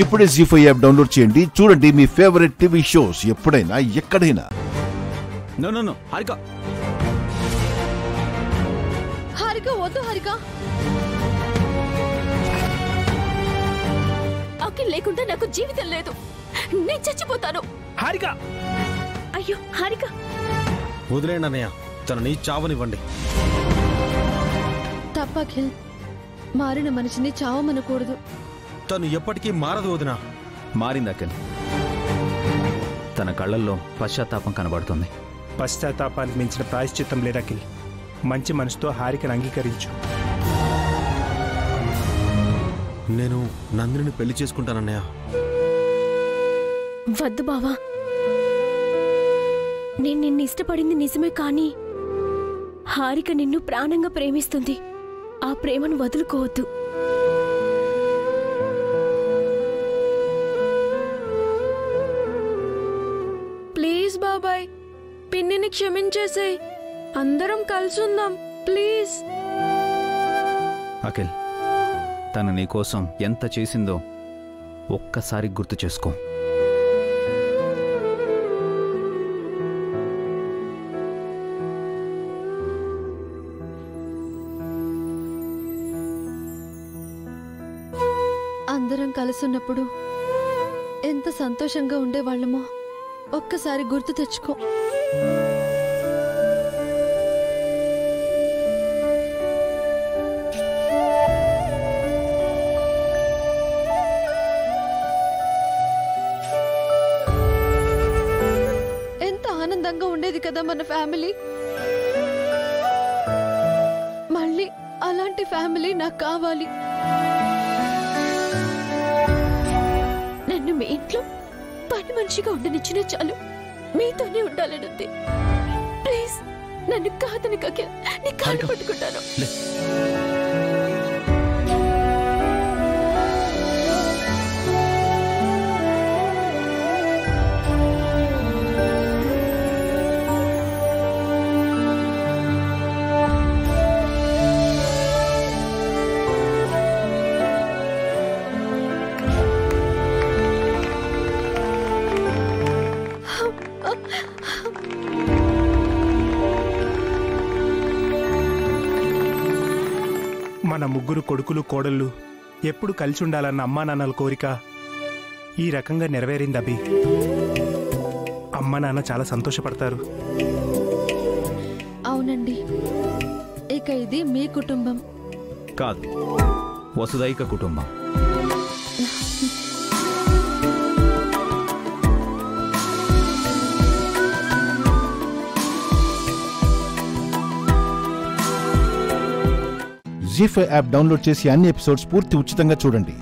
ఇప్పుడే జీ5 app download చేయండి. చూడండి మీ ఫేవరెట్ టీవీ షోస్ ఎప్పుడైనా ఎక్కడైనా. హారిక హారిక వద్దు హారిక. అఖిల్ లేకుండా నాకు జీవితం లేదు. నేను చచ్చిపోతాను. హారిక అయ్యో హారిక వదిలేండి అన్నయ్య, తనని చావనివ్వండి. తప్ప అఖిల్, మారిన మనిషిని చావమనకూడదు. తను ఎప్పటికీ మారదు వదినా. మారింది అఖిల్. తన కళ్ళల్లో పశ్చాత్తాపం కనబడుతుంది. పశ్చాత్తాపానికి మించిన ప్రాయశ్చిత్తం లేదు అఖిల్. మంచి మనసుతో హారికను అంగీకరించు. నేను నందిని పెళ్లి చేసుకుంటానన్నయ్య. వద్దు బావా, నేను నిన్ను ఇష్టపడింది నిజమే, కానీ హారిక నిన్ను ప్రాణంగా ప్రేమిస్తుంది. ఆ ప్రేమను వదులుకోవద్దు. ప్లీజ్ బాబాయ్, పిన్నిని క్షమించేసేయ్. అందరం కలిసుందాం ప్లీజ్. అఖిల్, తను నీకోసం ఎంత చేసిందో ఒక్కసారి గుర్తు చేసుకో. అందరం కలిసున్నప్పుడు ఎంత సంతోషంగా ఉండేవాళ్ళమో ఒక్కసారి గుర్తు తెచ్చుకో. ఎంత ఆనందంగా ఉండేది కదా మన ఫ్యామిలీ. మళ్ళీ అలాంటి ఫ్యామిలీ నాకు కావాలి. నన్ను మీ ఇంట్లో పని మనిషిగా ఉండనిచ్చినా చాలు. మీతోనే ఉండాలనుంది. ప్లీజ్ నన్ను కాదని కాకి నీ కాలు పట్టుకుంటాను. మన ముగ్గురు కొడుకులు కోడళ్ళు ఎప్పుడు కలిసి ఉండాలన్న అమ్మా నాన్నల కోరిక ఈ రకంగా నెరవేరింది అభి. అమ్మా నాన్న చాలా సంతోషపడతారు. అవునండి, ఇక ఇది మీ కుటుంబం కాదు, వసుదైక కుటుంబం. జీ5 యాప్ డౌన్లోడ్ చేసి అన్ని ఎపిసోడ్స్ పూర్తి ఉచితంగా చూడండి.